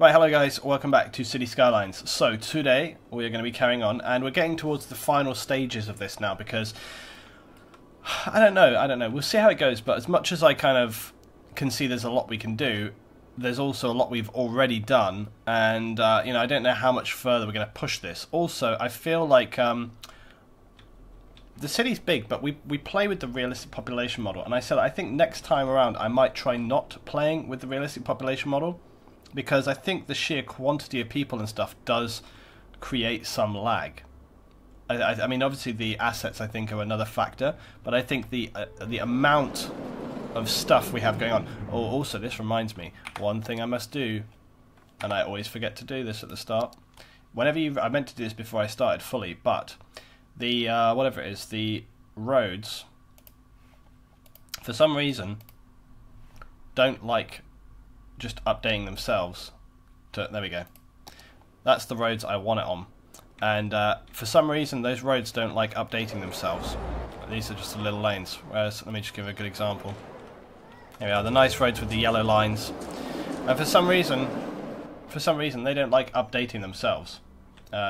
Right, hello guys, welcome back to City Skylines. So today we are going to be carrying on, and we're getting towards the final stages of this now because I don't know, we'll see how it goes, but as much as I kind of can see there's a lot we can do, there's also a lot we've already done, and you know, I don't know how much further we're going to push this. Also, I feel like the city's big, but we play with the realistic population model, and I said I think next time around I might try not playing with the realistic population model, because I think the sheer quantity of people and stuff does create some lag. I mean, obviously the assets I think are another factor, but I think the amount of stuff we have going on. Oh, also this reminds me, one thing I must do, and I always forget to do this at the start. I meant to do this before I started fully, but the whatever it is, the roads, for some reason, don't like just updating themselves. There we go. That's the roads I want it on, and for some reason those roads don't like updating themselves. These are just the little lanes. Whereas, let me just give a good example. Here we are, the nice roads with the yellow lines, and for some reason they don't like updating themselves.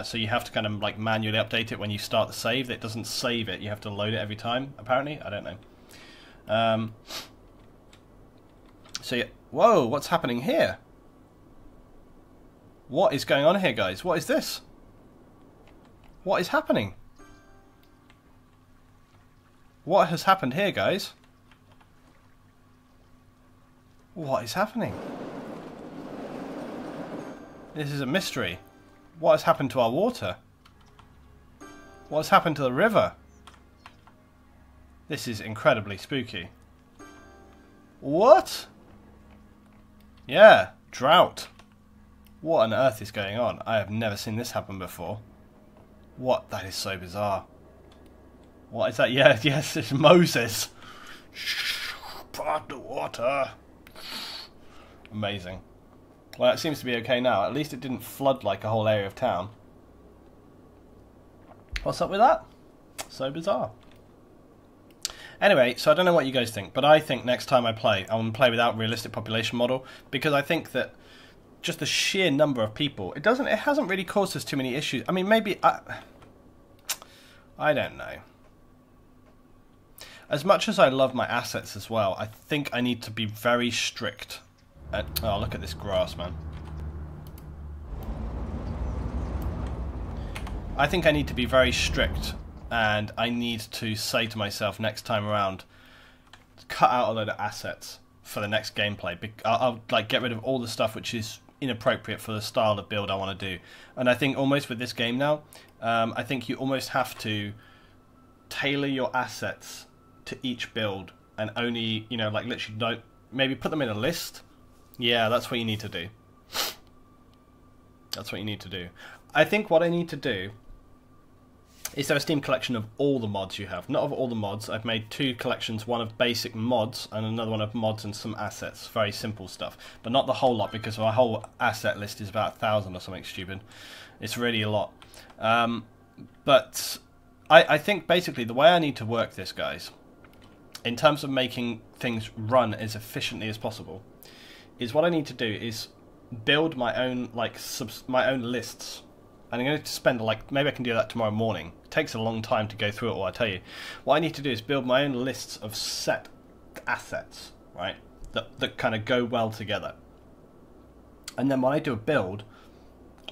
So you have to kind of like manually update it when you start the save. It doesn't save it. You have to load it every time. Apparently, I don't know. So yeah. Whoa, what's happening here? What is going on here, guys? What is this? What is happening? What has happened here, guys? What is happening? This is a mystery. What has happened to our water? What has happened to the river? This is incredibly spooky. What? Yeah, drought. What on earth is going on? I have never seen this happen before. What? That is so bizarre. What is that? Yeah, yes, it's Moses. Shh, part the water. Amazing. Well, it seems to be okay now. At least it didn't flood like a whole area of town. What's up with that? So bizarre. Anyway, so I don't know what you guys think, but I think next time I play, I'm going to play without realistic population model, because I think that just the sheer number of people, it hasn't really caused us too many issues. I mean, maybe, I don't know. As much as I love my assets as well, I think I need to be very strict. Oh, look at this grass, man. I think I need to be very strict, and I need to say to myself next time around, cut out a load of assets for the next gameplay. I'll like get rid of all the stuff which is inappropriate for the style of build I want to do. And I think almost with this game now, I think you almost have to tailor your assets to each build, and only, you know, like literally don't, maybe put them in a list. Yeah, that's what you need to do. That's what you need to do. I think what I need to do is there a Steam collection of all the mods you have. Not of all the mods. I've made two collections, one of basic mods and another one of mods and some assets. Very simple stuff. But not the whole lot, because my whole asset list is about 1,000 or something stupid. It's really a lot. But I think basically the way I need to work this, guys, in terms of making things run as efficiently as possible, is what I need to do is build my own my own lists. And I'm going to spend, like, maybe I can do that tomorrow morning. It takes a long time to go through it all, I tell you. What I need to do is build my own lists of set assets, right, that kind of go well together. And then when I do a build,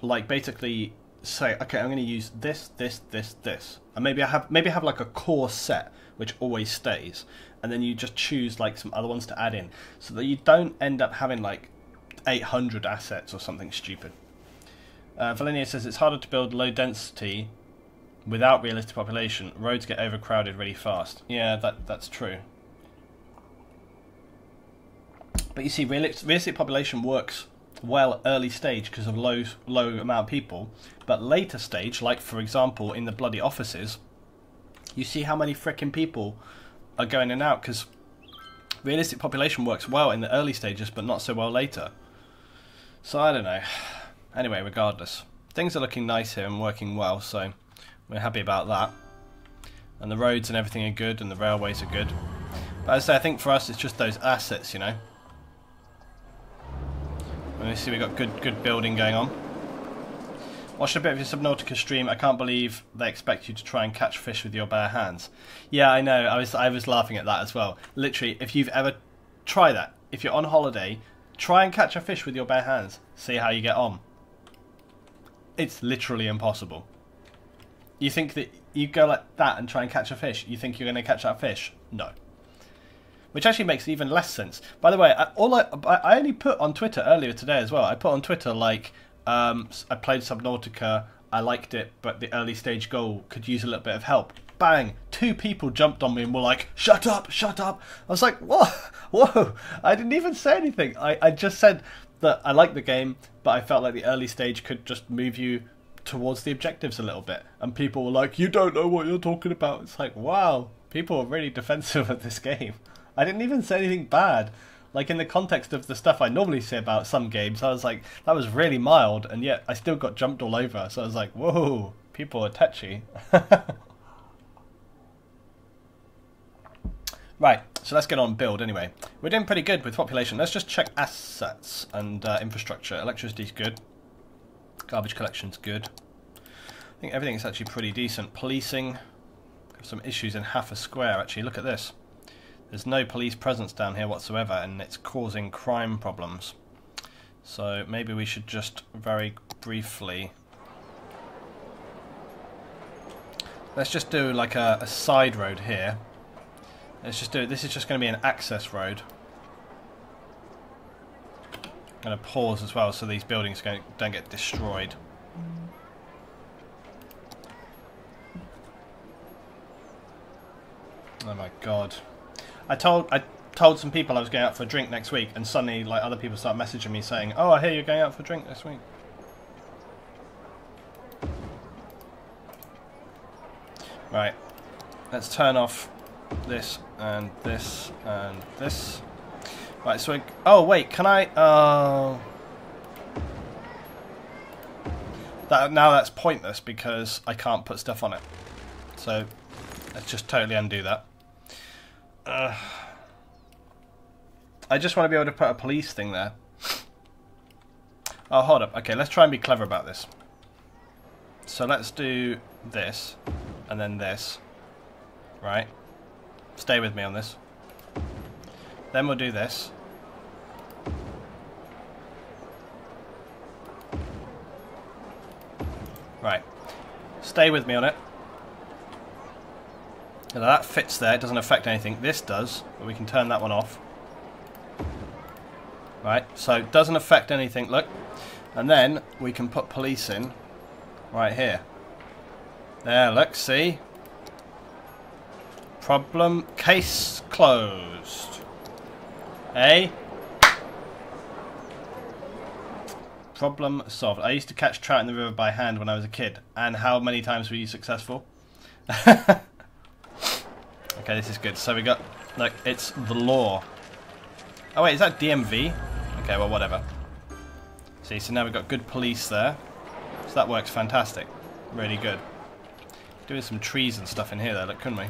like, basically say, okay, I'm going to use this, this, this, this. And maybe I have like a core set which always stays. And then you just choose, like, some other ones to add in, so that you don't end up having, like, 800 assets or something stupid. Valenia says it's harder to build low density without realistic population. Roads get overcrowded really fast. Yeah, that's true. But you see, realistic population works well early stage because of low amount of people. But later stage, like for example in the bloody offices, you see how many frickin' people are going in and out, because realistic population works well in the early stages but not so well later. So I don't know. Anyway, regardless, things are looking nice here and working well, so we're happy about that. And the roads and everything are good, and the railways are good. But as I say, I think for us it's just those assets, you know. Let me see, we got good building going on. Watched a bit of your Subnautica stream. I can't believe they expect you to try and catch fish with your bare hands. Yeah, I know. I was laughing at that as well. Literally, if you've ever tried that, if you're on holiday, try and catch a fish with your bare hands. See how you get on. It's literally impossible. You think that you go like that and try and catch a fish, you think you're going to catch that fish? No. Which actually makes even less sense. By the way, I only put on Twitter earlier today as well. I put on Twitter like, I played Subnautica, I liked it, but the early stage goal could use a little bit of help. Bang! 2 people jumped on me and were like, shut up, shut up. I was like, what? Whoa! I didn't even say anything. I just said that I liked the game, but I felt like the early stage could just move you towards the objectives a little bit. And people were like, you don't know what you're talking about. It's like, wow, people are really defensive of this game. I didn't even say anything bad. Like, in the context of the stuff I normally say about some games, I was like, that was really mild, and yet I still got jumped all over. So I was like, whoa, people are touchy. Right, so let's get on build anyway. We're doing pretty good with population. Let's just check assets and infrastructure. Electricity's good. Garbage collection's good. I think everything's actually pretty decent. Policing. Have some issues in half a square, actually. Look at this. There's no police presence down here whatsoever, and it's causing crime problems. So maybe we should just very briefly... Let's just do like a side road here. Let's just do it. This is just going to be an access road. I'm going to pause as well so these buildings don't get destroyed. Oh my god. I told some people I was going out for a drink next week, and suddenly like other people start messaging me saying, oh, I hear you're going out for a drink next week. Right. Let's turn off this and this and this. Right, so oh wait, can I now that's pointless because I can't put stuff on it. So let's just totally undo that. I just want to be able to put a police thing there. Oh, hold up. Okay, let's try and be clever about this. So let's do this and then this. Right? Stay with me on this. Then we'll do this. Right. Stay with me on it. Now that fits there, it doesn't affect anything. This does, but we can turn that one off. Right, so it doesn't affect anything, look. And then we can put police in right here. There, look, see? Problem, case closed. Eh? Problem solved. I used to catch trout in the river by hand when I was a kid. And how many times were you successful? Okay, this is good. So we got, look, it's the law. Oh wait, is that DMV? Okay, well, whatever. See, so now we've got good police there. So that works fantastic. Really good. Doing some trees and stuff in here though, look, couldn't we?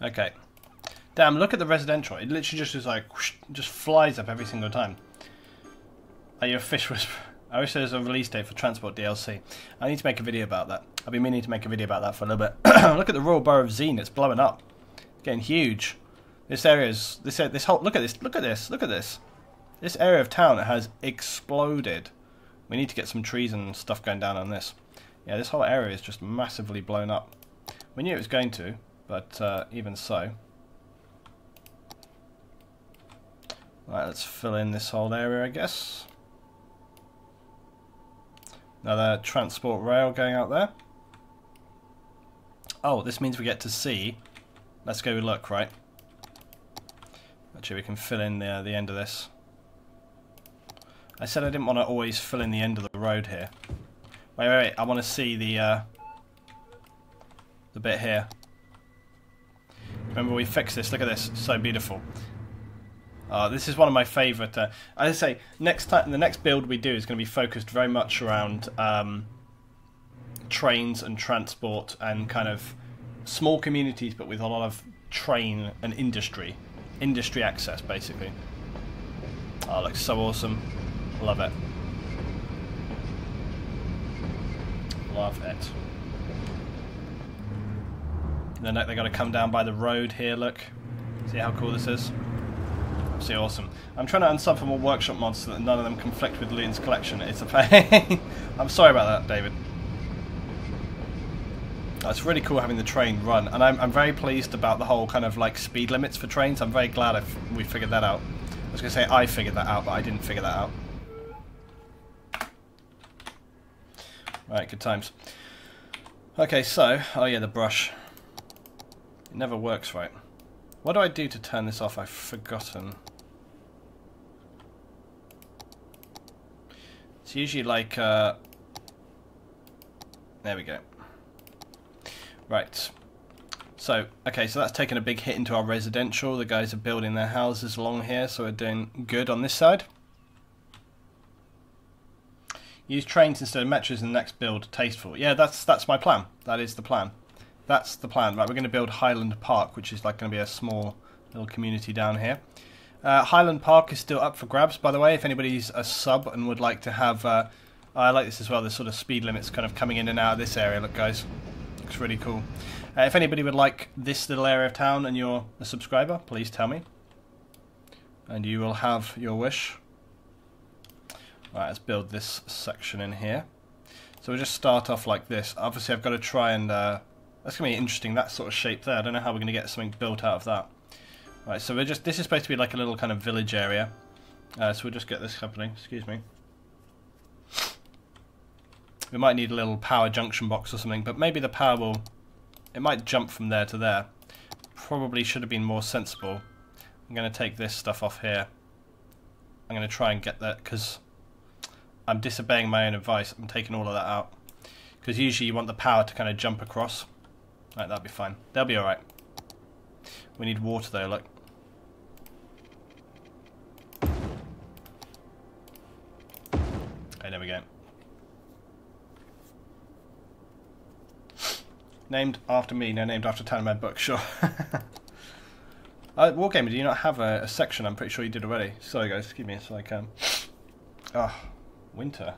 Okay. Damn, look at the residential. It literally just is like, whoosh, just flies up every single time. Are you a fish whisperer? I wish there was a release date for Transport DLC. I need to make a video about that. I've been meaning to make a video about that for a little bit. Look at the Royal Borough of Zine. It's blowing up. It's getting huge. This area is... This whole... Look at this. Look at this. Look at this. This area of town has exploded. We need to get some trees and stuff going down on this. Yeah, this whole area is just massively blown up. We knew it was going to. But even so. Right, let's fill in this whole area, I guess. Another transport rail going out there. Oh, this means we get to see. Let's go look, right? Actually, we can fill in the end of this. I said I didn't want to always fill in the end of the road here. Wait. I want to see the bit here. Remember, we fixed this. Look at this. So beautiful. This is one of my favourite. As I say, next time, the next build we do is going to be focused very much around trains and transport and kind of small communities, but with a lot of train and industry access, basically. Oh, it looks so awesome. Love it. Love it. Then they got to come down by the road here. Look, see how cool this is. Absolutely awesome. I'm trying to unsub for more workshop mods so that none of them conflict with Luton's collection. It's a pain. I'm sorry about that, David. It's really cool having the train run, and I'm very pleased about the whole kind of like speed limits for trains. I'm very glad we figured that out. I was going to say I figured that out, but I didn't figure that out. Right, good times. Okay, so, oh yeah, the brush. It never works right. What do I do to turn this off? I've forgotten. It's usually like, there we go. Right. So, okay, so that's taken a big hit into our residential. The guys are building their houses along here, so we're doing good on this side. Use trains instead of metros in the next build. Tasteful. Yeah, that's my plan. That is the plan. That's the plan. Right, we're going to build Highland Park, which is like going to be a small little community down here. Highland Park is still up for grabs, by the way. If anybody's a sub and would like to have... I like this as well, the sort of speed limits kind of coming in and out of this area. Look, guys. Looks really cool. If anybody would like this little area of town and you're a subscriber, please tell me. And you will have your wish. Right, let's build this section in here. So we'll just start off like this. Obviously I've got to try and... that's going to be interesting, that sort of shape there. I don't know how we're going to get something built out of that. Right, so we're just... This is supposed to be like a little kind of village area. So we'll just get this happening. Excuse me. We might need a little power junction box or something, but maybe the power will... It might jump from there to there. Probably should have been more sensible. I'm going to take this stuff off here. I'm going to try and get that, because I'm disobeying my own advice. I'm taking all of that out. Because usually you want the power to kind of jump across. Right, that'll be fine. They'll be alright. We need water though, look. Okay, there we go. Named after me, no, named after a town in my book, sure. Wargamer, do you not have a section? I'm pretty sure you did already. Sorry guys, excuse me, it's like, winter.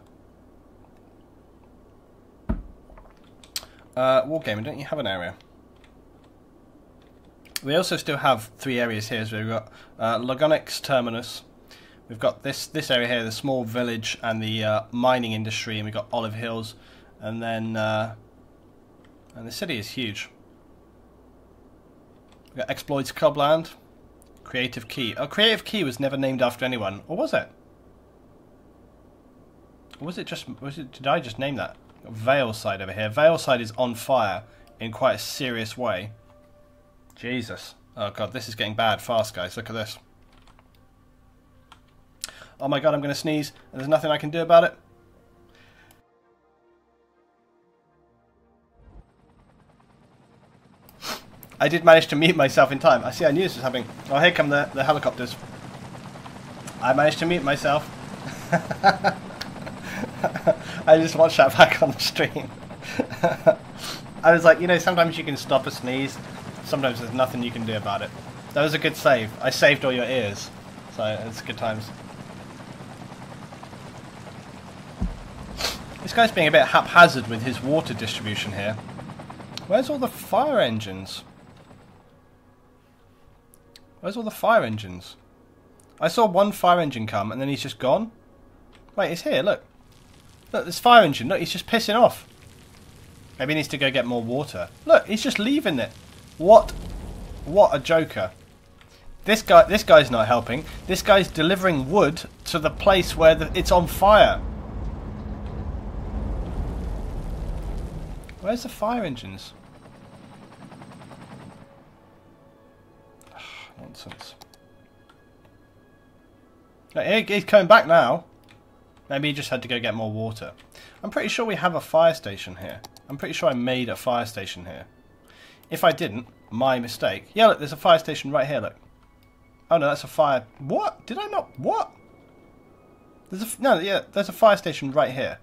Wargamer, don't you have an area? We also still have 3 areas here, so we've got Logonic's Terminus, we've got this area here, the small village and the mining industry, and we've got Olive Hills, and then and the city is huge. We've got Exploits Clubland, Creative Key. Oh, Creative Key was never named after anyone, or was it? Or was it just? Did I just name that? Valeside over here. Valeside is on fire in quite a serious way. Jesus. Oh god, this is getting bad fast, guys. Look at this. Oh my god, I'm going to sneeze, and there's nothing I can do about it. I did manage to mute myself in time. I knew this was happening. Oh, here come the helicopters. I managed to mute myself. I just watched that back on the stream. I was like, you know, sometimes you can stop a sneeze. Sometimes there's nothing you can do about it. That was a good save. I saved all your ears. So, it's good times. This guy's being a bit haphazard with his water distribution here. Where's all the fire engines? Where's all the fire engines? I saw one fire engine come and then he's just gone. Wait, it's here, look. Look, this fire engine, look, he's just pissing off. Maybe he needs to go get more water. Look, he's just leaving it. What a joker. This guy's not helping. This guy's delivering wood to the place where it's on fire. Where's the fire engines? Nonsense. He's coming back now. Maybe he just had to go get more water. I'm pretty sure we have a fire station here. I'm pretty sure I made a fire station here. If I didn't, my mistake. Yeah, look, there's a fire station right here, look. Oh no, that's a fire... What? Did I not... What? There's a fire station right here.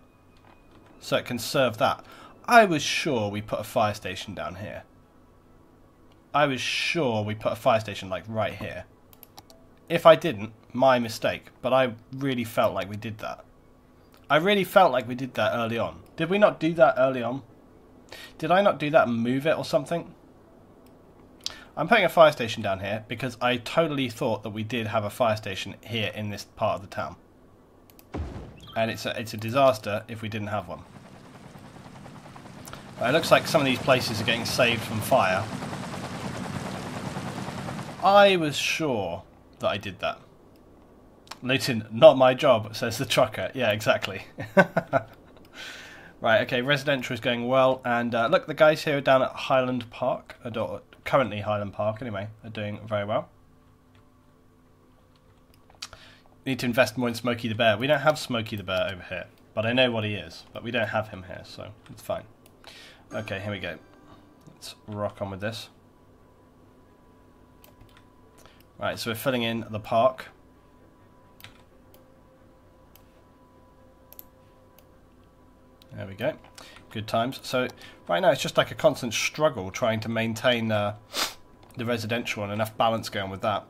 So it can serve that. I was sure we put a fire station down here. I was sure we put a fire station, like, right here. If I didn't, my mistake. But I really felt like we did that. I really felt like we did that early on. Did we not do that early on? Did I not do that and move it or something? I'm putting a fire station down here because I totally thought that we did have a fire station here in this part of the town. And it's a disaster if we didn't have one. It looks like some of these places are getting saved from fire. I was sure that I did that. Luton, not my job, says the trucker. Yeah, exactly. Right, okay, residential is going well. And look, the guys here are down at Highland Park. Currently Highland Park, anyway, are doing very well. We need to invest more in Smokey the Bear. We don't have Smokey the Bear over here. But I know what he is. But we don't have him here, so it's fine. Okay, here we go. Let's rock on with this. Right, so we're filling in the park. There we go. Good times. So right now it's just like a constant struggle trying to maintain the residential and enough balance going with that.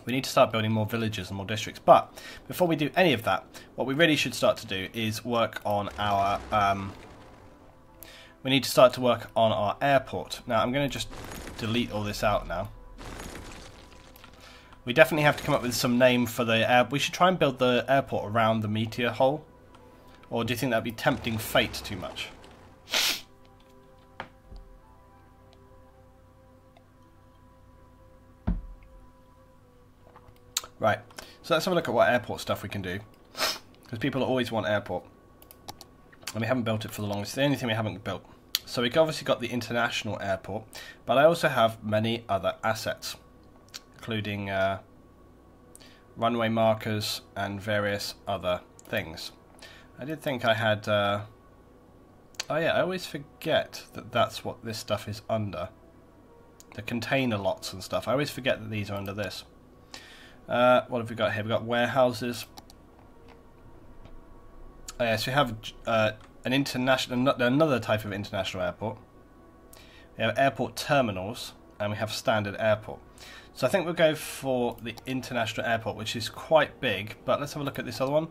We need to start building more villages and more districts. But before we do any of that, what we really should start to do is work on our... we need to start to work on our airport. Now I'm going to just delete all this out now. We definitely have to come up with some name for the air. We should try and build the airport around the meteor hole. Or do you think that would be tempting fate too much? Right, so let's have a look at what airport stuff we can do. Because people always want airport. And we haven't built it for the longest. It's the only thing we haven't built. So we've obviously got the international airport. But I also have many other assets. Including runway markers and various other things. I did think I had... oh yeah, I always forget that that's what this stuff is under. The container lots and stuff. I always forget that these are under this. What have we got here? We've got warehouses. Oh yeah, so we have an international, another type of international airport. We have airport terminals, and we have standard airport. So I think we'll go for the international airport, which is quite big. But let's have a look at this other one.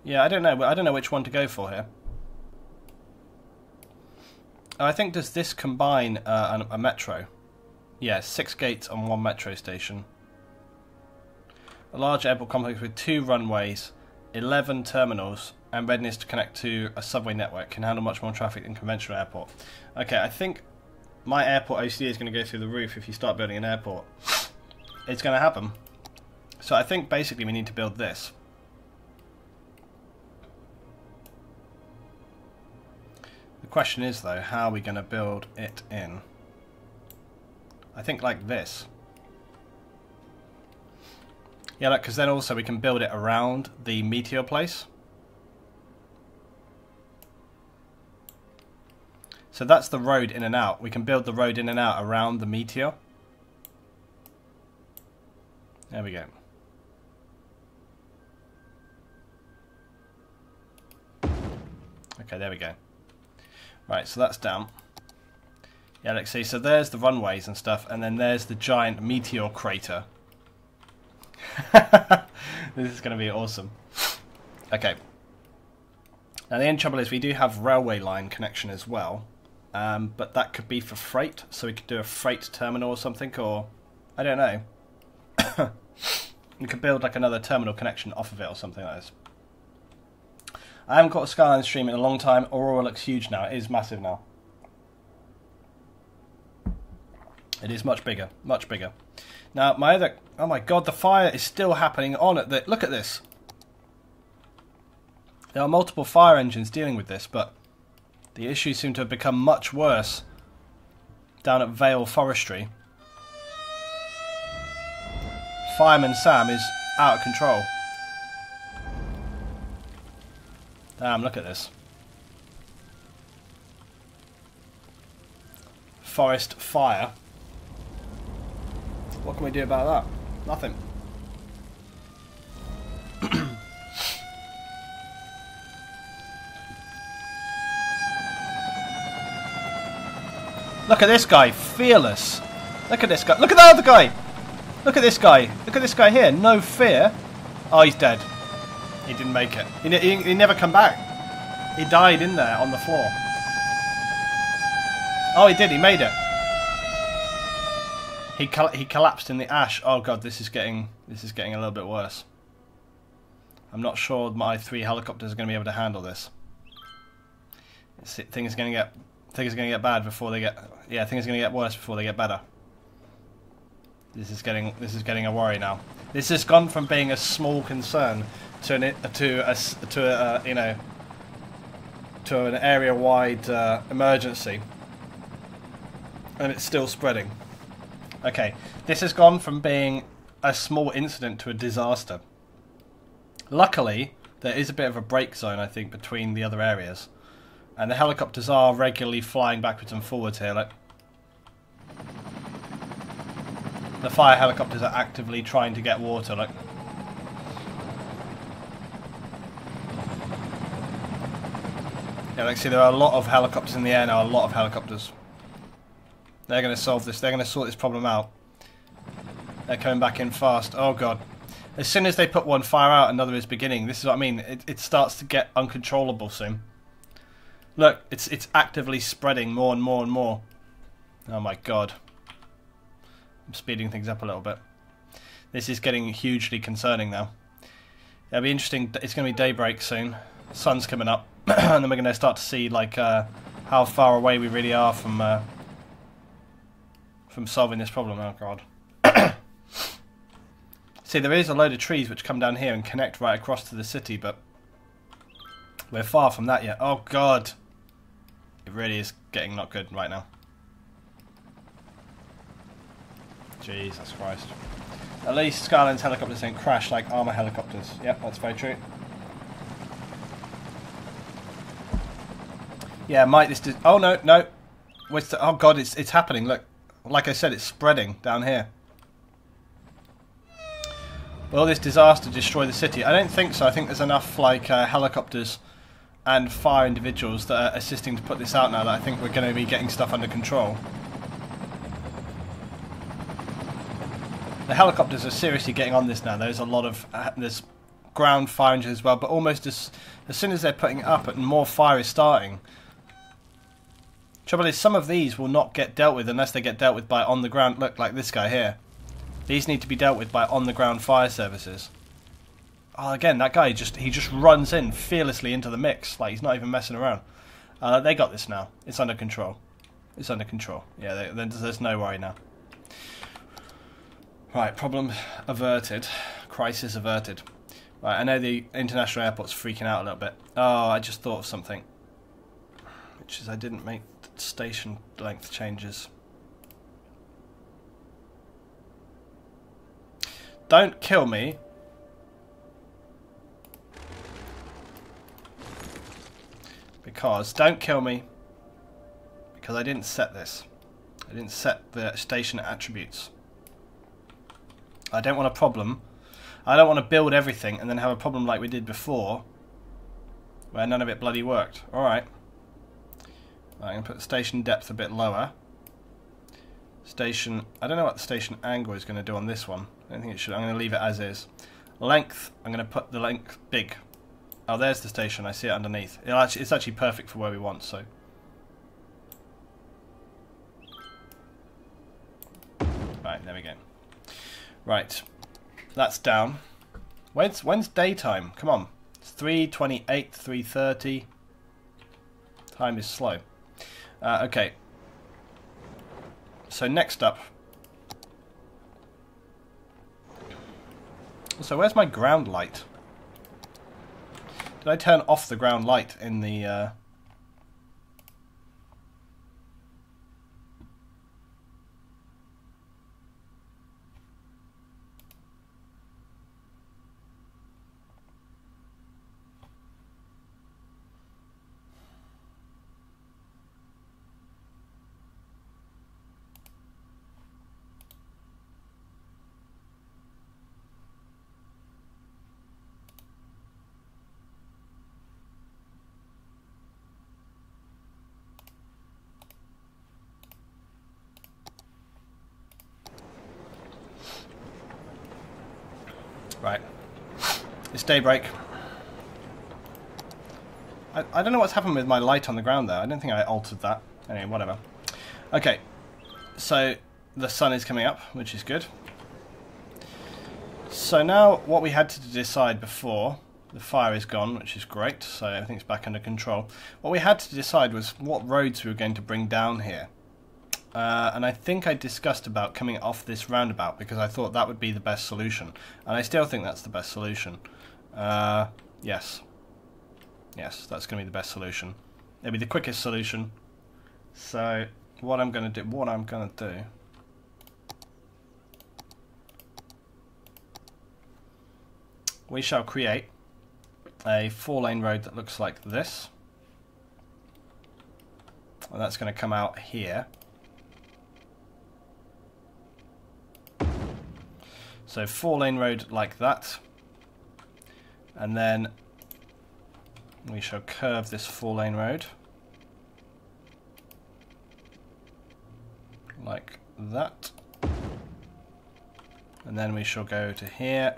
Yeah, I don't know. I don't know which one to go for here. Oh, I think does this combine a metro? Yeah, 6 gates on 1 metro station. A large airport complex with 2 runways, 11 terminals, and readiness to connect to a subway network. Can handle much more traffic than conventional airport. Okay, I think my airport OCD is going to go through the roof if you start building an airport. It's going to happen. So I think basically we need to build this. The question is though, how are we going to build it in? I think like this. Yeah, look, because then also we can build it around the meteor place. So that's the road in and out. We can build the road in and out around the meteor. There we go. Okay, there we go. Right, so that's down. Yeah, let's see. So there's the runways and stuff, and then there's the giant meteor crater. This is going to be awesome. Okay. Now the only trouble is we do have railway line connection as well, but that could be for freight. So we could do a freight terminal or something, or I don't know. We could build like another terminal connection off of it or something like this. I haven't got a Skylines stream in a long time. Aurora looks huge now. It is massive now. It is much bigger, much bigger. Now my other, oh my god, the fire is still happening on at the, look at this. There are multiple fire engines dealing with this, but the issues seem to have become much worse down at Vale Forestry. Fireman Sam is out of control. Damn, look at this. Forest fire. What can we do about that? Nothing. Look at this guy, fearless. Look at this guy. Look at that other guy. Look at this guy. Look at this guy here. No fear. Oh, he's dead. He didn't make it. He never come back. He died in there on the floor. Oh, he did. He made it. He collapsed in the ash. Oh god, this is getting a little bit worse. I'm not sure my 3 helicopters are going to be able to handle this. Things are going to get bad before they get. Yeah, things are going to get worse before they get better. This is getting a worry now. This has gone from being a small concern to an area-wide emergency, and it's still spreading. Okay, this has gone from being a small incident to a disaster. Luckily, there is a bit of a break zone, I think, between the other areas, and the helicopters are regularly flying backwards and forwards here. Like, the fire helicopters are actively trying to get water. Like, yeah, like see, there are a lot of helicopters in the air now. A lot of helicopters. They're going to solve this. They're going to sort this problem out. They're coming back in fast. Oh god! As soon as they put one fire out, another is beginning. This is what I mean. It starts to get uncontrollable soon. Look, it's actively spreading more and more and more. Oh my god! I'm speeding things up a little bit. This is getting hugely concerning now. It'll be interesting. It's going to be daybreak soon. Sun's coming up, and then we're going to start to see like how far away we really are from solving this problem. Oh god. See, there is a load of trees which come down here and connect right across to the city, but we're far from that yet. Oh god. It really is getting not good right now. Jesus Christ. At least Skylines helicopters don't crash like armour helicopters. Yep, that's very true. Yeah, might this... Oh no, no. Oh god, it's happening. Look. Like I said, it's spreading down here. Will this disaster destroy the city? I don't think so. I think there's enough like helicopters and fire individuals that are assisting to put this out now that I think we're going to be getting stuff under control. The helicopters are seriously getting on this now. There's a lot of there's ground fire engines as well, but almost as soon as they're putting it up and more fire is starting. Trouble is, some of these will not get dealt with unless they get dealt with by on the ground. Look, like this guy here. These need to be dealt with by on the ground fire services. Oh, again, that guy he just runs in fearlessly into the mix, like he's not even messing around. They got this now. It's under control. It's under control. Yeah, there's no worry now. Right, problem averted. Crisis averted. Right, I know the international airport's freaking out a little bit. Oh, I just thought of something. Which is I didn't make the station length changes. Don't kill me. Don't kill me. Because I didn't set this. I didn't set the station attributes. I don't want a problem. I don't want to build everything and then have a problem like we did before, where none of it bloody worked. Alright. I'm going to put the station depth a bit lower. Station... I don't know what the station angle is going to do on this one. I don't think it should. I'm going to leave it as is. Length. I'm going to put the length big. Oh, there's the station. I see it underneath. It's actually perfect for where we want, so... Right, there we go. Right. That's down. When's daytime? Come on. It's 3:28, 3:30. Time is slow. Okay. So next up. So where's my ground light? Did I turn off the ground light in the... It's daybreak. I don't know what's happened with my light on the ground there. I don't think I altered that. Anyway, whatever. Okay, so the sun is coming up, which is good. So now what we had to decide before, the fire is gone, which is great, so everything's back under control. What we had to decide was what roads we were going to bring down here. And I think I discussed about coming off this roundabout because I thought that would be the best solution. And I still think that's the best solution. Yes. Yes, that's going to be the best solution. It'll be the quickest solution. So what I'm going to do, we shall create a 4-lane road that looks like this. And that's going to come out here. So 4-lane road like that. And then we shall curve this 4-lane road like that. And then we shall go to here.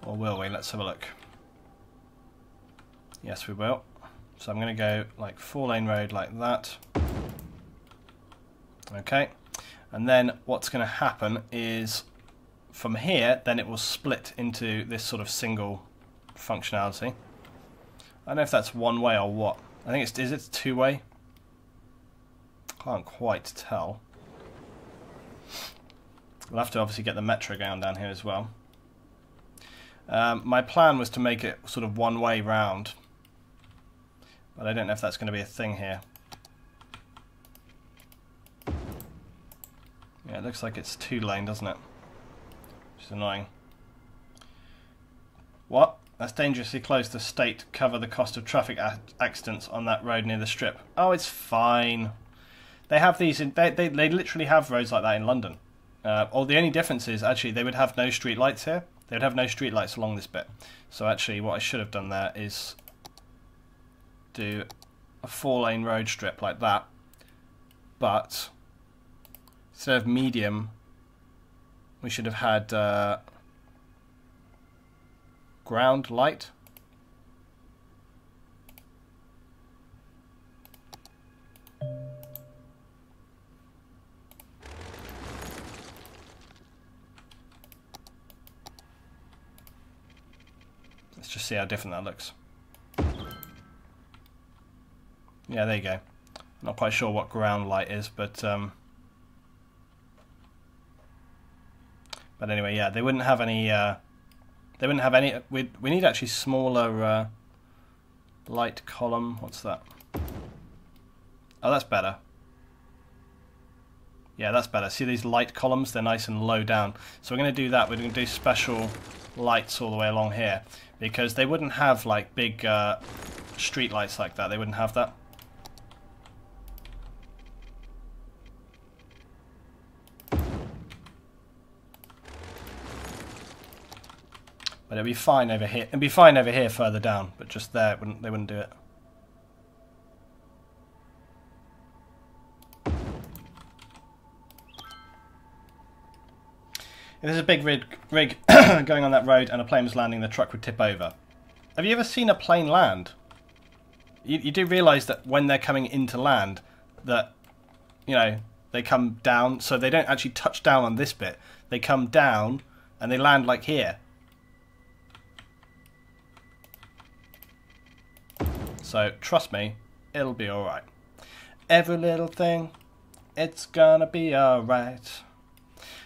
Or will we? Let's have a look. Yes, we will. So I'm going to go like 4-lane road like that. Okay. And then what's going to happen is from here, then it will split into this sort of single functionality. I don't know if that's one way or what. I think it's, is it 2-way? Can't quite tell. We'll have to obviously get the metro going down here as well. My plan was to make it sort of 1-way round, but I don't know if that's going to be a thing here. Yeah, it looks like it's 2-lane, doesn't it? Which is annoying. What? That's dangerously close to state. Cover the cost of traffic accidents on that road near the strip. Oh, it's fine. They have these in, they literally have roads like that in London. Or the only difference is actually they would have no street lights here. They would have no street lights along this bit. So actually what I should have done there is do a 4-lane road strip like that. But instead of medium, we should have had ground light. Let's just see how different that looks. Yeah, there you go. Not quite sure what ground light is, but anyway, yeah, they wouldn't have any. They wouldn't have any. We need actually smaller light column. What's that? Oh, that's better. Yeah, that's better. See these light columns? They're nice and low down. So we're going to do that. We're going to do special lights all the way along here because they wouldn't have like big street lights like that. They wouldn't have that. But it'd be fine over here. It'd be fine over here further down, but just there, they wouldn't do it. If there's a big rig going on that road and a plane was landing, the truck would tip over. Have you ever seen a plane land? You do realise that when they're coming into land, that, you know, they come down, so they don't actually touch down on this bit. They come down and they land like here. So, trust me, it'll be alright. Every little thing, it's gonna be alright.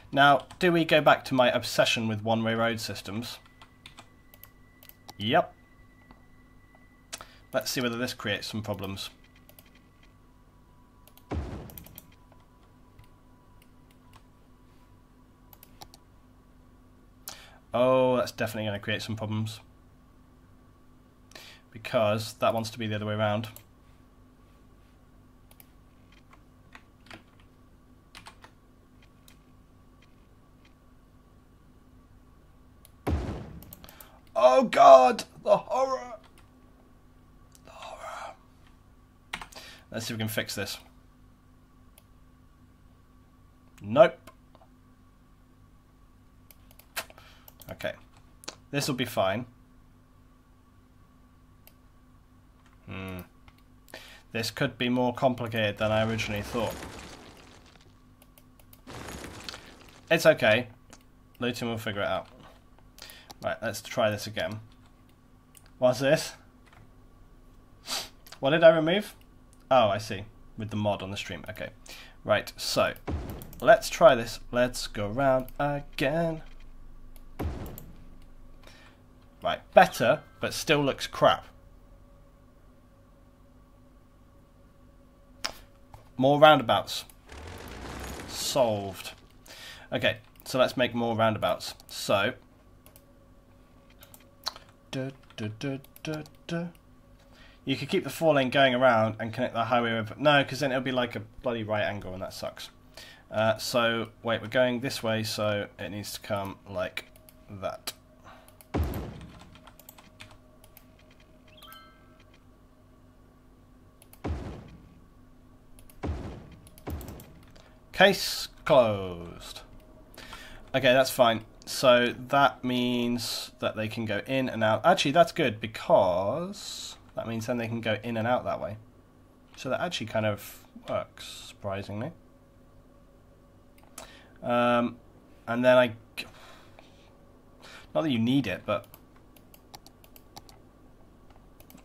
Now, do we go back to my obsession with one-way road systems? Yep. Let's see whether this creates some problems. Oh, that's definitely going to create some problems. Because that wants to be the other way around. Oh God! The horror! The horror. Let's see if we can fix this. Nope. This will be fine. This could be more complicated than I originally thought. It's okay. Luton will figure it out. Right, let's try this again. What's this? What did I remove? Oh, I see. With the mod on the stream. Okay. Right, so let's try this. Let's go around again. Right, better, but still looks crap. More roundabouts. Solved. Okay, so let's make more roundabouts. So, you could keep the 4-lane going around and connect the highway over. No, because then it'll be like a bloody right angle and that sucks. So, wait, we're going this way, so it needs to come like that. Case closed. Okay, that's fine. So that means that they can go in and out. Actually, that's good because that means then they can go in and out that way. So that actually kind of works, surprisingly. And then not that you need it, but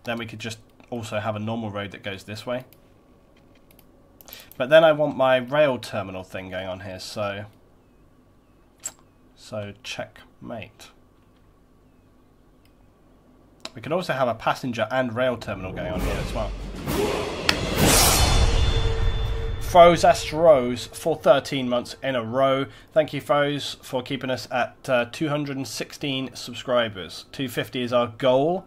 then we could just also have a normal road that goes this way. But then I want my rail terminal thing going on here, so checkmate. We could also have a passenger and rail terminal going on here as well. Froze Astros for 13 months in a row. Thank you, Froze, for keeping us at 216 subscribers. 250 is our goal.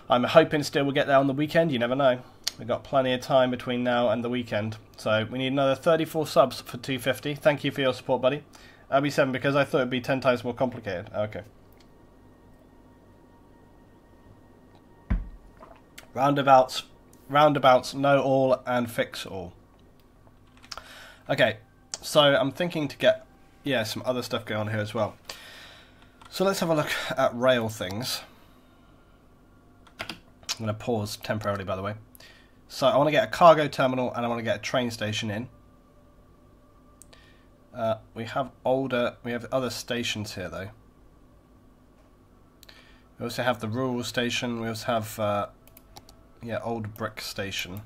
I'm hoping still we'll get there on the weekend. You never know. We've got plenty of time between now and the weekend. So we need another 34 subs for 250. Thank you for your support, buddy. LB7, because I thought it'd be 10 times more complicated. Okay. Roundabouts, know all and fix all. Okay, so I'm thinking to get, some other stuff going on here as well. So let's have a look at rail things. I'm going to pause temporarily, by the way. So I want to get a cargo terminal and I want to get a train station in. We have other stations here though. We also have the rural station. We also have, old brick station.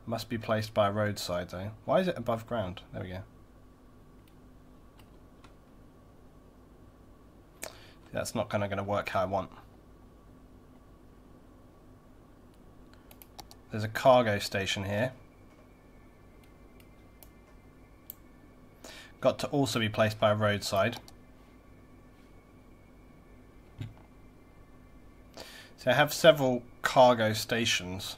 Must be placed by a roadside though. Why is it above ground? There we go. That's not kind of going to work how I want. There's a cargo station here. Got to also be placed by a roadside. So I have several cargo stations.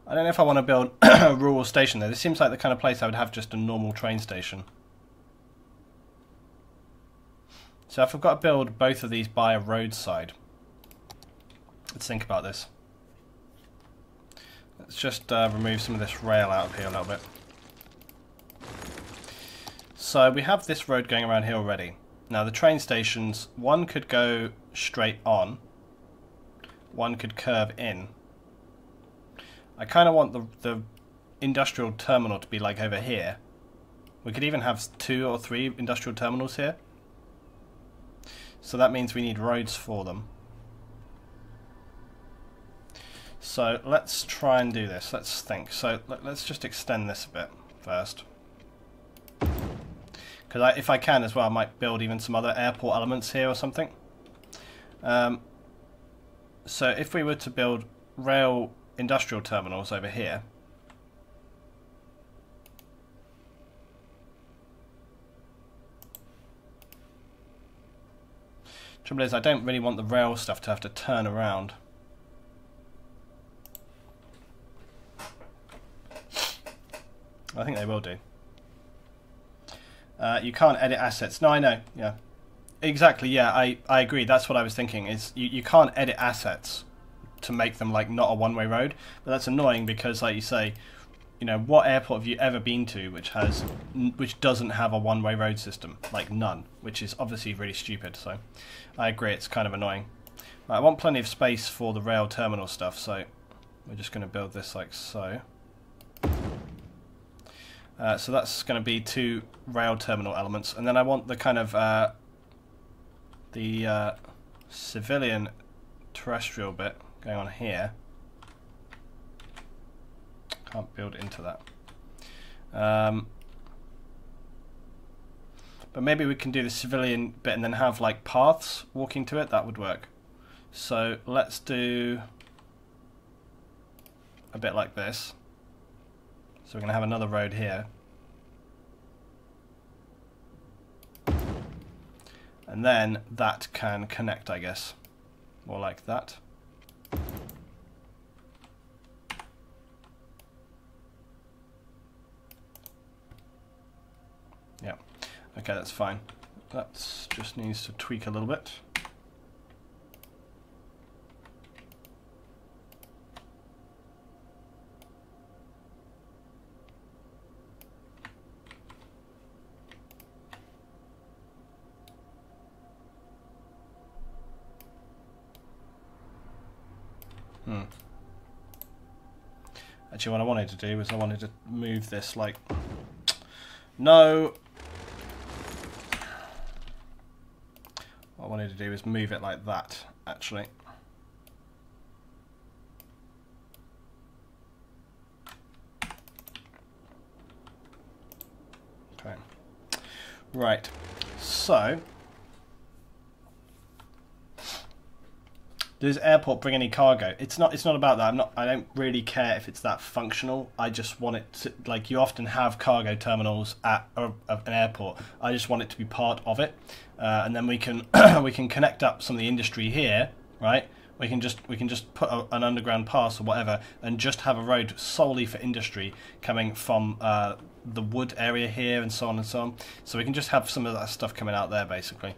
I don't know if I want to build a rural station there. This seems like the kind of place I would have just a normal train station. So if I've got to build both of these by a roadside, let's think about this. Let's just remove some of this rail out of here a little bit. So we have this road going around here already. Now the train stations, one could go straight on, one could curve in. I kind of want the industrial terminal to be like over here. We could even have 2 or 3 industrial terminals here. So that means we need roads for them. So let's try and do this. Let's think. So let's just extend this a bit first. Because if I can as well, I might build even some other airport elements here or something. So if we were to build rail industrial terminals over here. Trouble is, I don't really want the rail stuff to have to turn around. I think they will do. You can't edit assets. No, I know. Yeah, exactly. Yeah, I agree. That's what I was thinking. Is you can't edit assets to make them like not a one-way road. But that's annoying because, like you say, you know, what airport have you ever been to which doesn't have a one-way road system? Like none, which is obviously really stupid. So I agree, it's kind of annoying. Right, I want plenty of space for the rail terminal stuff, so we're just going to build this like so. So that's going to be 2 rail terminal elements, and then I want the kind of the civilian terrestrial bit going on here. Can't build into that. But maybe we can do the civilian bit and then have like paths walking to it. That would work. So let's do a bit like this. So we're going to have another road here. And then that can connect, I guess. More like that. Yeah. Okay, that's fine. That just needs to tweak a little bit. Actually, what I wanted to do was I wanted to move this like... No! What I wanted to do is move it like that, actually. Okay. Right. So... does airport bring any cargo? It's not about that. I don't really care if it's that functional. I just want it to, like, you often have cargo terminals at an airport. I just want it to be part of it, and then we can we can connect up some of the industry here, right? We can just put an underground pass or whatever, and just have a road solely for industry coming from the wood area here, and so on and so on. So we can just have some of that stuff coming out there, basically.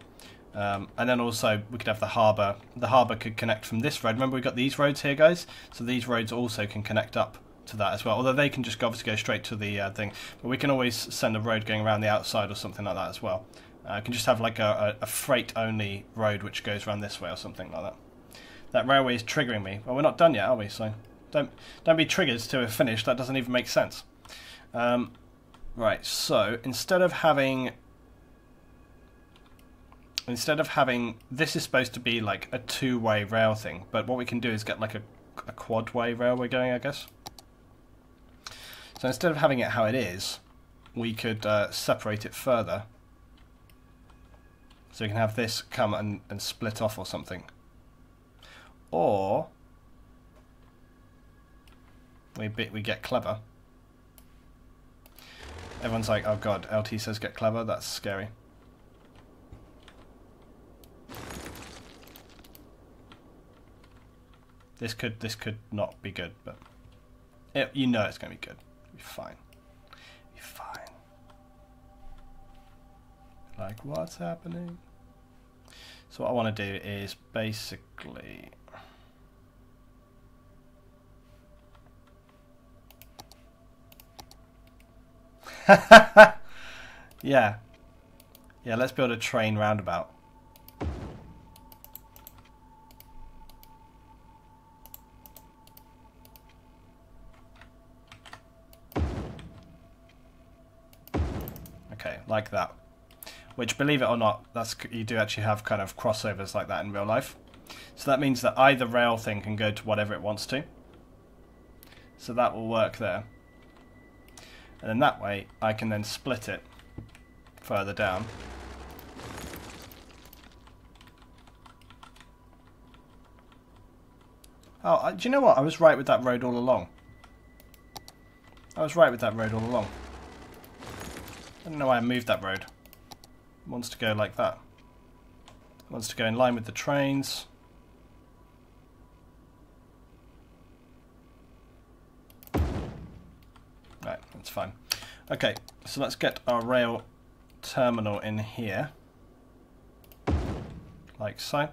And then also we could have the harbour. The harbour could connect from this road. Remember, we've got these roads here, guys? So these roads also can connect up to that as well. Although they can just obviously go straight to the thing. But we can always send a road going around the outside or something like that as well. We can just have like a freight-only road which goes around this way or something like that. That railway is triggering me. Well, we're not done yet, are we? So don't be triggered till we're finished. That doesn't even make sense. Right, so instead of having... this is supposed to be like a 2-way rail thing, but what we can do is get like a quad-way railway going, I guess. So instead of having it how it is, we could separate it further. So we can have this come and split off or something. Or we get clever. Everyone's like, oh god, LT says get clever, that's scary. This could not be good, but you know it's going to be good. It'll be fine. It'll be fine. Like, what's happening? So what I want to do is basically... Yeah, let's build a train roundabout. Okay, like that. Which, believe it or not, you do actually have kind of crossovers like that in real life. So that means that either rail thing can go to whatever it wants to. So that will work there. And then that way, I can then split it further down. Oh, do you know what? I was right with that road all along. I don't know why I moved that road. It wants to go like that. It wants to go in line with the trains. Right, that's fine. Okay, so let's get our rail terminal in here. Like so.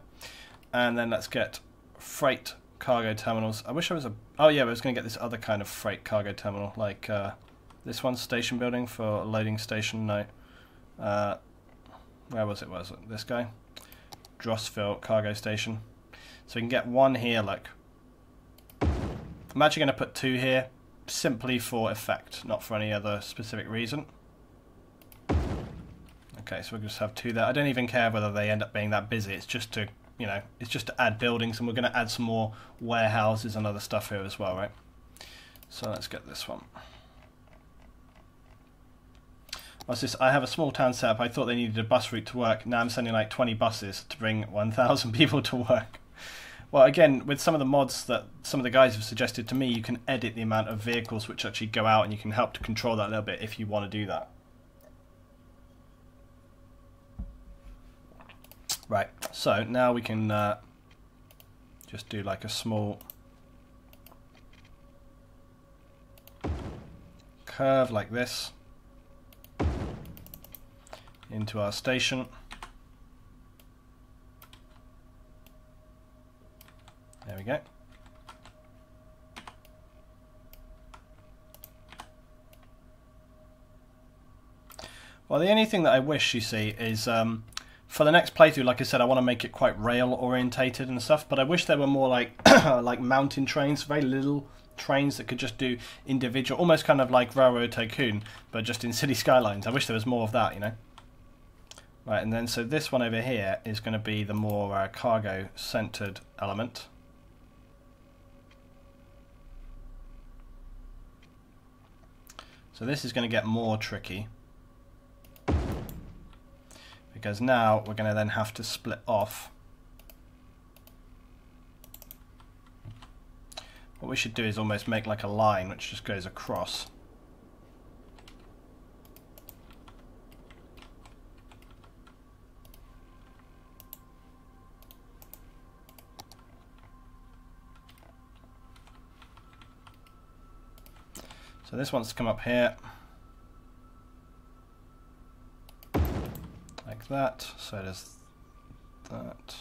And then let's get freight cargo terminals. I wish I was a... Oh yeah, I was going to get this other kind of freight cargo terminal, like this one's station building for a loading station. No. Where was it? Was it this guy? Drossville cargo station. So we can get one here, look. I'm actually going to put two here, simply for effect, not for any other specific reason. Okay, so we'll just have two there. I don't even care whether they end up being that busy. It's just to, you know, it's just to add buildings, and we're going to add some more warehouses and other stuff here as well, right? So let's get this one. What's this? I have a small town set up. I thought they needed a bus route to work. Now I'm sending like 20 buses to bring 1,000 people to work. Well, again, with some of the mods that some of the guys have suggested to me, you can edit the amount of vehicles which actually go out, and you can help to control that a little bit if you want to do that. Right, so now we can just do like a small curve like this into our station. There we go. Well, the only thing that I wish, you see, is for the next playthrough, like I said, I want to make it quite rail orientated and stuff, but I wish there were more like like mountain trains, very little trains that could just do individual, almost kind of like Railroad Tycoon, but just in City Skylines. I wish there was more of that, you know. Right, and then so this one over here is going to be the more cargo-centered element. So this is going to get more tricky, because now we're going to then have to split off. What we should do is almost make like a line which just goes across. So this wants to come up here, like that, so does that.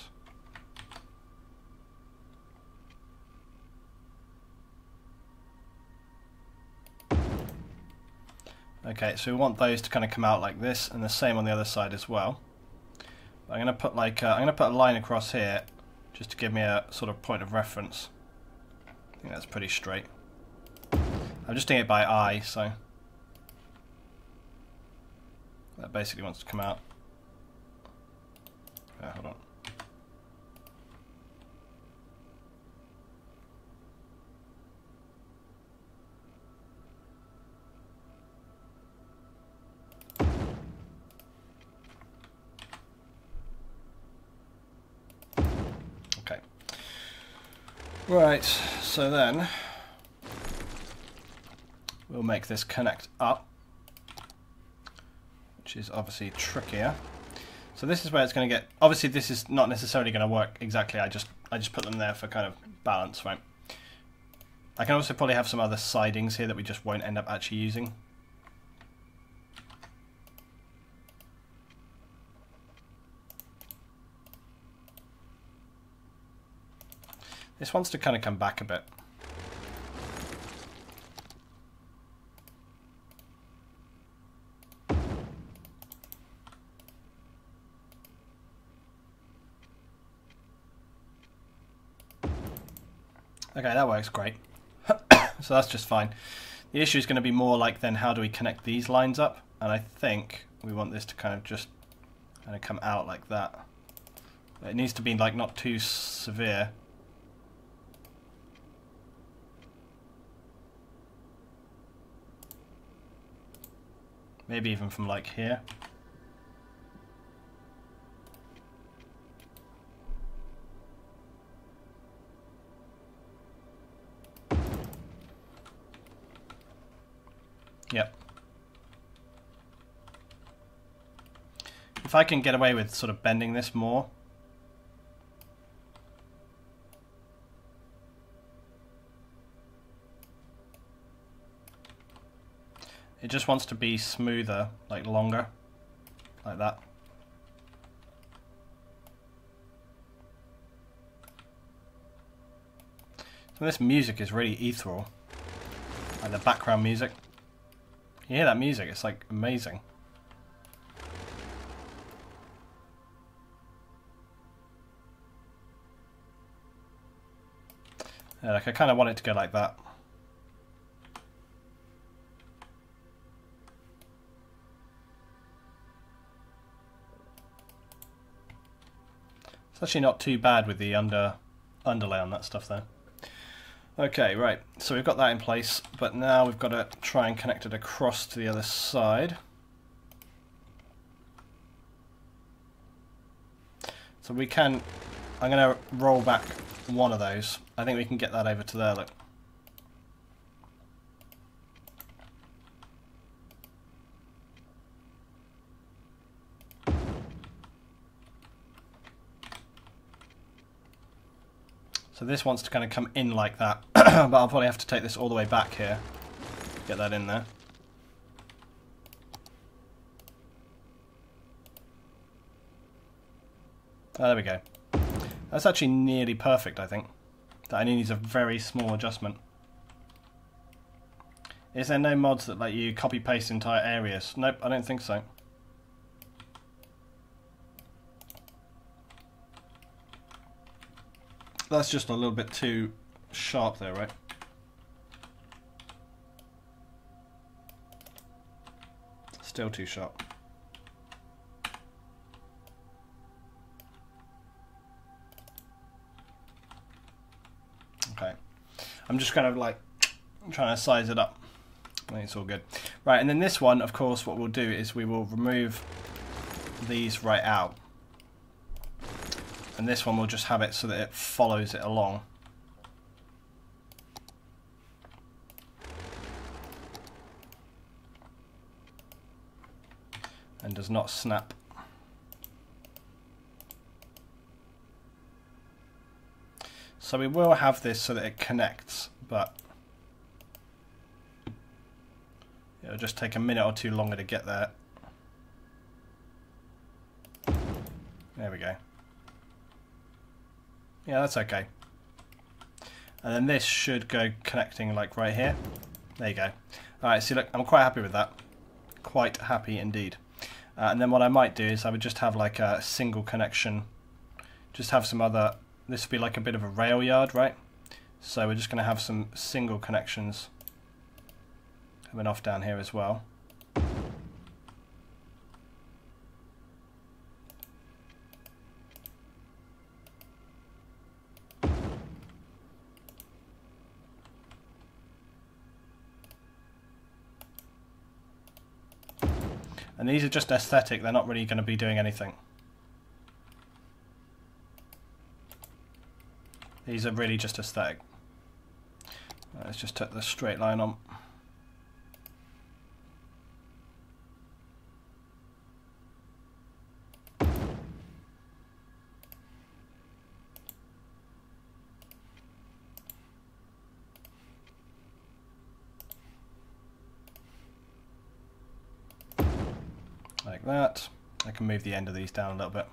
Okay, so we want those to kind of come out like this, and the same on the other side as well. I'm going to put like I'm going to put a line across here, just to give me a sort of point of reference. I think that's pretty straight. I'm just doing it by eye, so that basically wants to come out. Hold on. Okay. Right, so then we'll make this connect up, which is obviously trickier. So this is where it's going to get, obviously this is not necessarily going to work exactly, I just put them there for kind of balance, right? I can also probably have some other sidings here that we just won't end up actually using. This wants to kind of come back a bit. Okay, that works great. So that's just fine. The issue is going to be more like then how do we connect these lines up? And I think we want this to kind of just kind of come out like that. It needs to be like not too severe. Maybe even from like here. Yep. If I can get away with sort of bending this more. It just wants to be smoother, like longer, like that. This music is really ethereal. Like the background music. You hear that music, it's like amazing. Yeah, like I kind of want it to go like that. It's actually not too bad with the underlay on that stuff though. Okay, right, so we've got that in place, but now we've got to try and connect it across to the other side. So we can, I'm going to roll back one of those. I think we can get that over to there, look. So this wants to kind of come in like that, but I'll probably have to take this all the way back here. Get that in there. Oh, there we go. That's actually nearly perfect, I think. That only needs a very small adjustment. Is there no mods that let you copy paste entire areas? Nope, I don't think so. That's just a little bit too sharp there, right? Still too sharp. Okay. I'm just kind of like trying to size it up. I think it's all good. Right, and then this one, of course, what we'll do is we will remove these right out. And this one we'll just have it so that it follows it along. And does not snap. So we will have this so that it connects, but it'll just take a minute or two longer to get there. There we go. Yeah, that's okay. And then this should go connecting like right here. There you go. Alright, see, look, I'm quite happy with that. Quite happy indeed. And then what I might do is I would just have like a single connection. Just have some other, this would be like a bit of a rail yard, right? So we're just going to have some single connections coming off down here as well. And these are just aesthetic, they're not really going to be doing anything. These are really just aesthetic. Let's just take the straight line on. Like that. I can move the end of these down a little bit.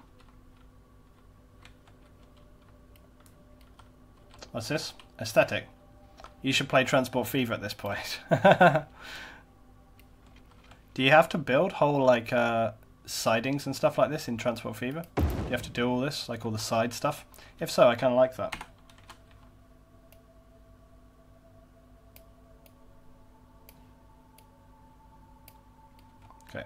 What's this? Aesthetic. You should play Transport Fever at this point. Do you have to build whole like sidings and stuff like this in Transport Fever? Do you have to do all this, like all the side stuff? If so, I kind of like that. Okay.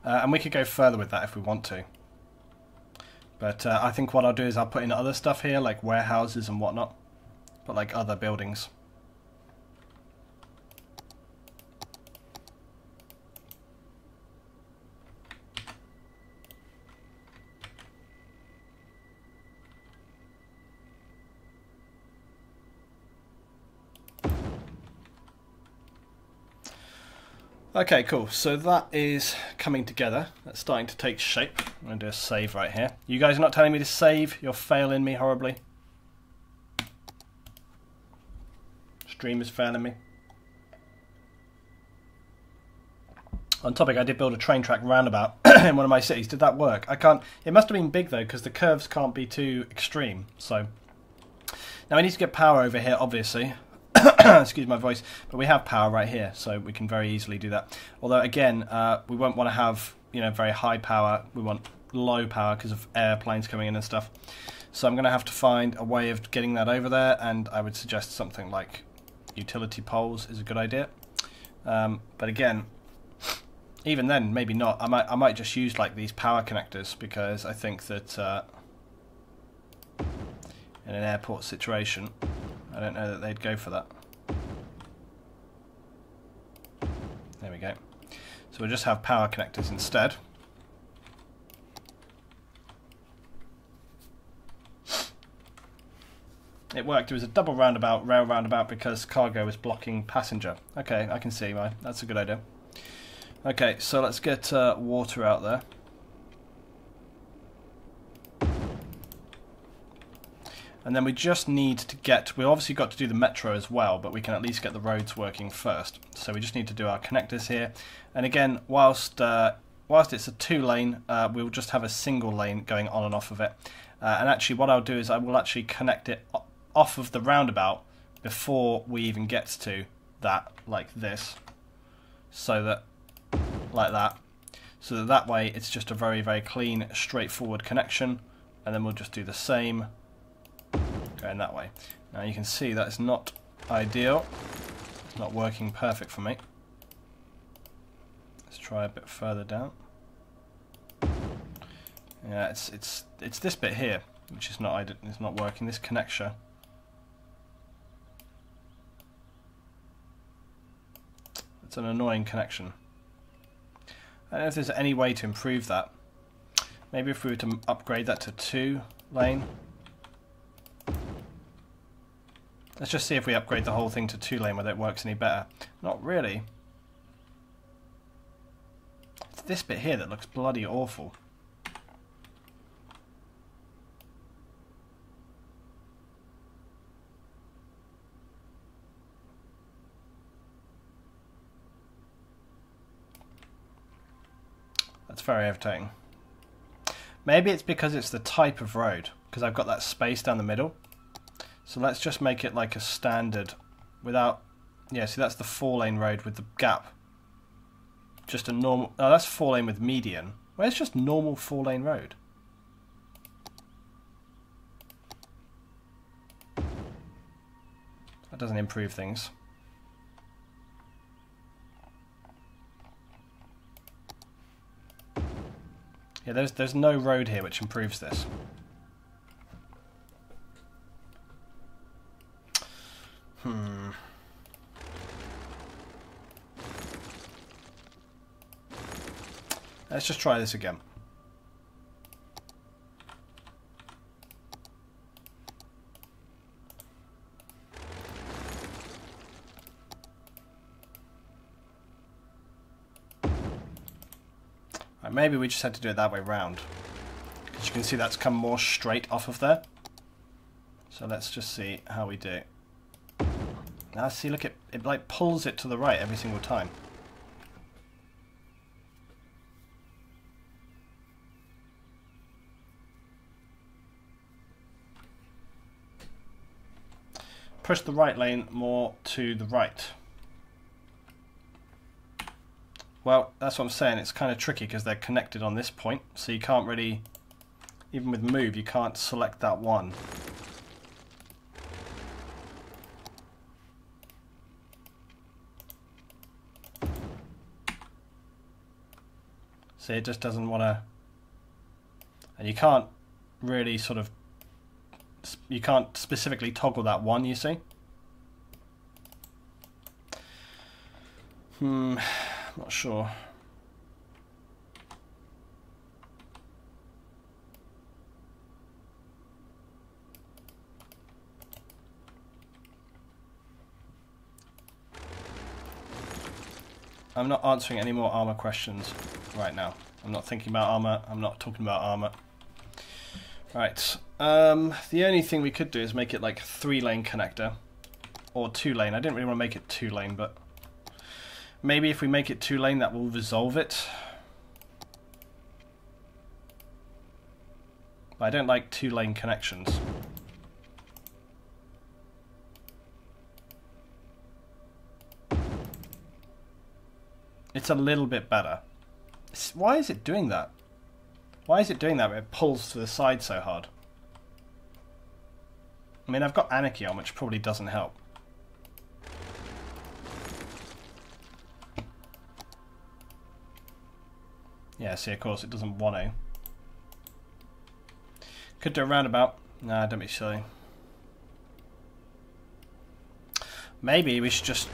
And we could go further with that if we want to. But I think what I'll do is I'll put in other stuff here, like warehouses and whatnot. But like other buildings. Okay, cool. So that is coming together. That's starting to take shape. I'm going to do a save right here. You guys are not telling me to save. You're failing me horribly. Stream is failing me. On topic, I did build a train track roundabout in one of my cities. Did that work? I can't... It must have been big, though, because the curves can't be too extreme. So now we need to get power over here, obviously. Excuse my voice. But we have power right here, so we can very easily do that. Although, again, we won't want to have, you know, very high power. We want low power because of airplanes coming in and stuff. So I'm going to have to find a way of getting that over there, and I would suggest something like utility poles is a good idea. But again, even then, maybe not. I might just use like these power connectors, because I think that in an airport situation, I don't know that they'd go for that. There we go. So we'll just have power connectors instead. It worked. It was a double roundabout, rail roundabout, because cargo was blocking passenger. Okay, I can see why. That's a good idea. Okay, so let's get water out there. And then we just need to get... We obviously got to do the metro as well, but we can at least get the roads working first. So we just need to do our connectors here. And again, whilst it's a 2-lane, we'll just have a single lane going on and off of it. And actually what I'll do is I will actually connect it off of the roundabout before we even get to that, like this. So that... like that, so that way it's just a very, very clean, straightforward connection, and then we'll just do the same going that way. Now you can see that it's not ideal, it's not working perfect for me. Let's try a bit further down. Yeah, it's this bit here which is not working. This connection. It's an annoying connection. I don't know if there's any way to improve that. Maybe if we were to upgrade that to 2-lane. Let's just see if we upgrade the whole thing to 2-lane whether it works any better. Not really. It's this bit here that looks bloody awful. That's very irritating. Maybe it's because it's the type of road, because I've got that space down the middle. So let's just make it like a standard without... Yeah, see, that's the 4-lane road with the gap. Just a normal... Oh, that's 4-lane with median. Well, it's just normal 4-lane road. That doesn't improve things. Yeah, there's no road here which improves this. Let's just try this again. Maybe we just had to do it that way round, because you can see that's come more straight off of there. So let's just see how we do. Now see, look, it like pulls it to the right every single time. Push the right lane more to the right. Well, that's what I'm saying. It's kind of tricky because they're connected on this point, so you can't really, even with move, you can't select that one. See, it just doesn't want to, and you can't really sort of, you can't specifically toggle that one, you see. Not sure. I'm not answering any more armor questions right now. I'm not thinking about armor. I'm not talking about armor. Right. The only thing we could do is make it like a 3-lane connector or 2-lane. I didn't really want to make it 2-lane, but Maybe if we make it 2-lane, that will resolve it. But I don't like 2-lane connections. It's a little bit better. Why is it doing that? Why is it doing that where it pulls to the side so hard? I mean, I've got Anarchy on, which probably doesn't help. Yeah, see, of course, it doesn't want to. Could do a roundabout. Nah, don't be silly. Maybe we should just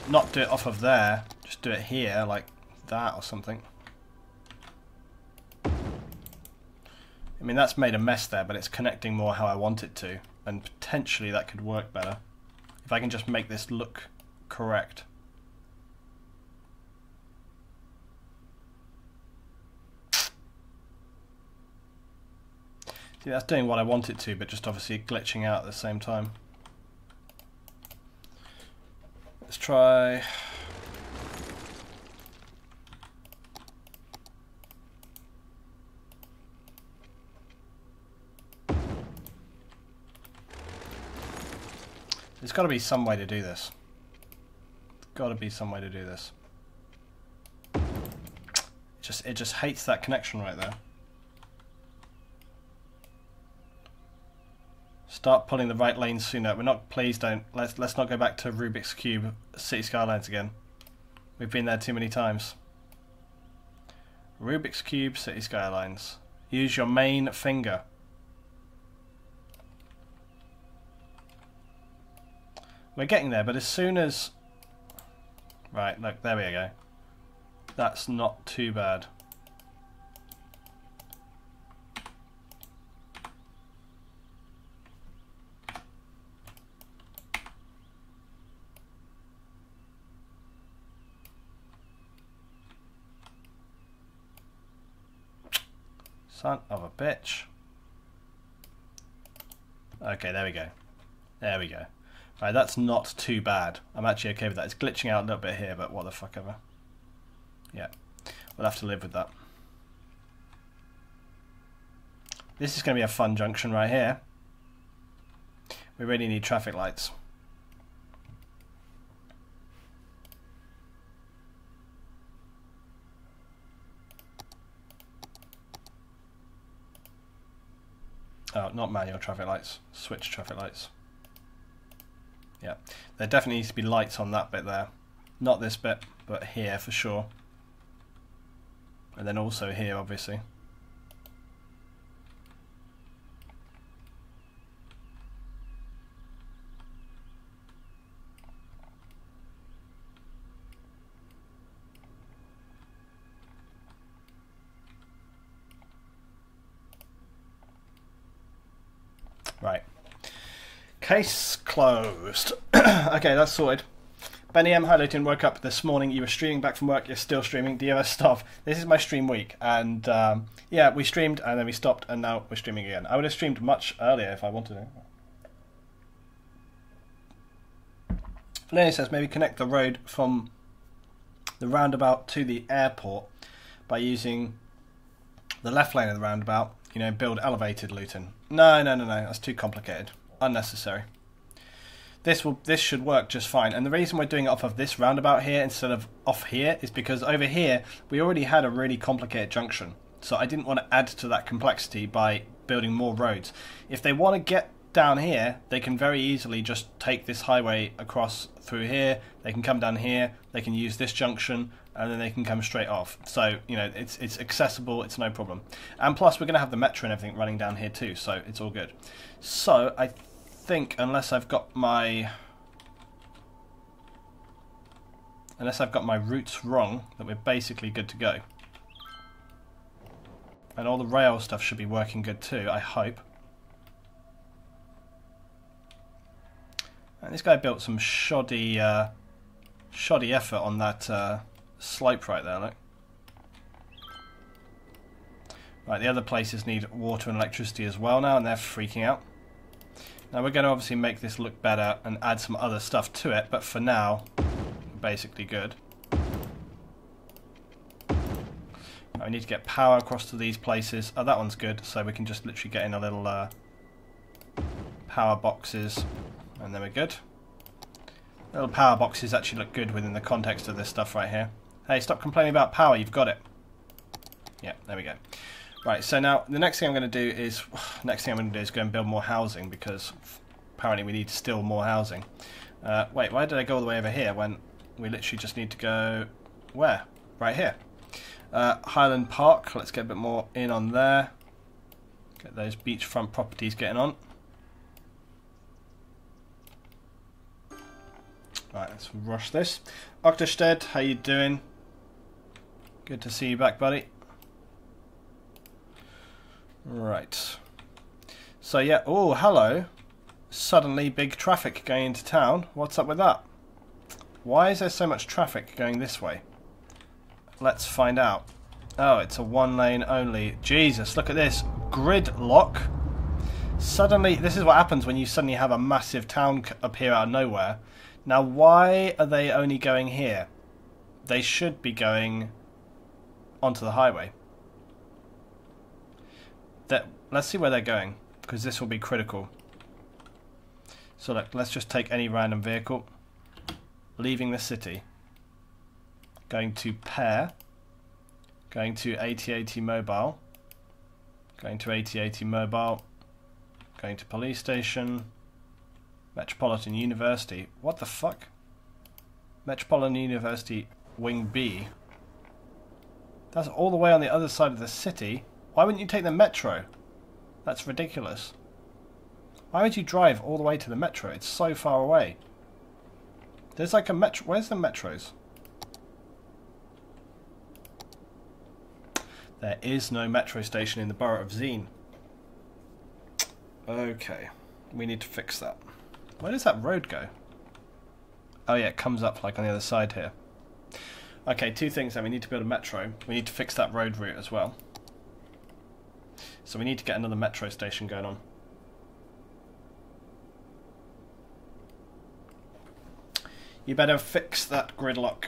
not do it off of there. Just do it here, like that or something. I mean, that's made a mess there, but it's connecting more how I want it to. And potentially that could work better. If I can just make this look correct. See, that's doing what I want it to, but just obviously glitching out at the same time. Let's try... There's got to be some way to do this. There's got to be some way to do this. It just hates that connection right there. Start pulling the right lane sooner. We're not. Please don't. Let's not go back to Rubik's Cube City Skylines again. We've been there too many times. Rubik's Cube City Skylines. Use your main finger. We're getting there, but as soon as... Right, look, there we go. That's not too bad. Son of a bitch. Okay, there we go. There we go. Right, that's not too bad. I'm actually okay with that. It's glitching out a little bit here, but what the fuck ever. Yeah, we'll have to live with that. This is going to be a fun junction right here. We really need traffic lights. Oh, not manual traffic lights. Switch traffic lights. Yeah, there definitely needs to be lights on that bit there. Not this bit, but here for sure. And then also here, obviously. Right. Case closed. Okay, that's sorted. Benny M, hi Luton, woke up this morning, you were streaming back from work, you're still streaming, DOS stuff. This is my stream week, and yeah, we streamed, and then we stopped, and now we're streaming again. I would have streamed much earlier if I wanted to. Lenny says, maybe connect the road from the roundabout to the airport by using the left lane of the roundabout, you know, build elevated Luton. No, that's too complicated. Unnecessary. This should work just fine, and the reason we're doing it off of this roundabout here instead of off here is because over here we already had a really complicated junction, so I didn't want to add to that complexity by building more roads. If they want to get down here, they can very easily just take this highway across through here, they can come down here, they can use this junction, and then they can come straight off. So, you know, it's accessible, it's no problem. And plus we're going to have the metro and everything running down here too, so it's all good. So I think unless I've got my routes wrong, that we're basically good to go. And all the rail stuff should be working good too, I hope. And this guy built some shoddy effort on that slope right there, look. Right, the other places need water and electricity as well now, and they're freaking out. Now we're going to obviously make this look better and add some other stuff to it, but for now, basically good. we need to get power across to these places. Oh, that one's good, so we can just literally get in a little power boxes, and then we're good. Little power boxes actually look good within the context of this stuff right here. Hey, stop complaining about power, you've got it. Yeah, there we go. Right, so now the next thing I'm going to do is go and build more housing, because apparently we need still more housing. Wait, why did I go all the way over here when we literally just need to go where? Right here. Highland Park, let's get a bit more in on there. Get those beachfront properties getting on. Right, let's rush this. Octosted, how you doing? Good to see you back, buddy. Right. So yeah, oh, hello. Suddenly big traffic going into town. What's up with that? Why is there so much traffic going this way? Let's find out. Oh, it's a one lane only. Jesus, look at this. Gridlock. Suddenly, this is what happens when you suddenly have a massive town appear out of nowhere. Now, why are they only going here? They should be going onto the highway. Let's see where they're going, because this will be critical. So look, let's just take any random vehicle. Leaving the city. Going to Pear. Going to 8080 Mobile. Going to 8080 Mobile. Going to Police Station. Metropolitan University. What the fuck? Metropolitan University Wing B. That's all the way on the other side of the city. Why wouldn't you take the metro? That's ridiculous. Why would you drive all the way to the metro? It's so far away. There's like a metro. Where's the metros? There is no metro station in the borough of Zine. Okay. We need to fix that. Where does that road go? Oh yeah, it comes up like on the other side here. Okay, two things then. We need to build a metro. We need to fix that road route as well. So we need to get another metro station going on. You better fix that gridlock.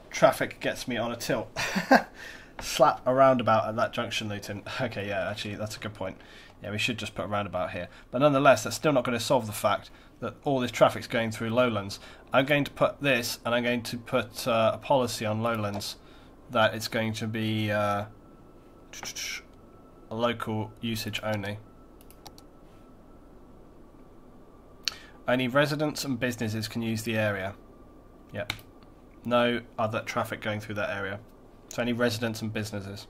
Traffic gets me on a tilt. Slap a roundabout at that junction, Luton. Okay, yeah, actually, that's a good point. Yeah, we should just put a roundabout here. But nonetheless, that's still not going to solve the fact that all this traffic's going through Lowlands. I'm going to put this, and I'm going to put a policy on Lowlands that it's going to be a local usage only. Only residents and businesses can use the area. Yep. No other traffic going through that area. So only residents and businesses.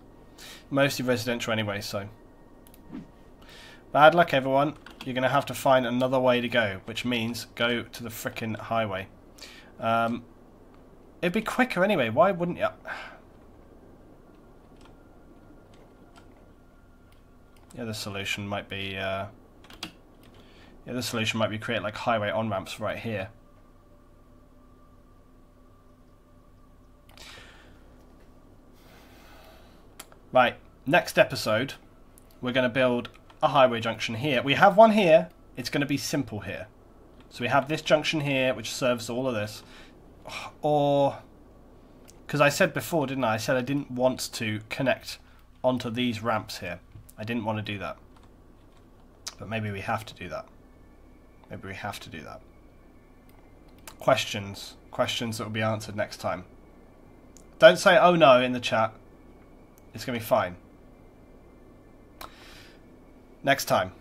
Mostly residential anyway, so. Bad luck, everyone. You're going to have to find another way to go, which means go to the frickin' highway. It'd be quicker anyway. Why wouldn't you? Yeah, the solution might be. The solution might be create like highway on ramps right here. Right, next episode, we're going to build a highway junction here. We have one here. It's going to be simple here. So we have this junction here, which serves all of this. Or, because I said before, didn't I? I said I didn't want to connect onto these ramps here. I didn't want to do that. But maybe we have to do that. Maybe we have to do that. Questions. Questions that will be answered next time. Don't say, oh no, in the chat. It's going to be fine. Next time.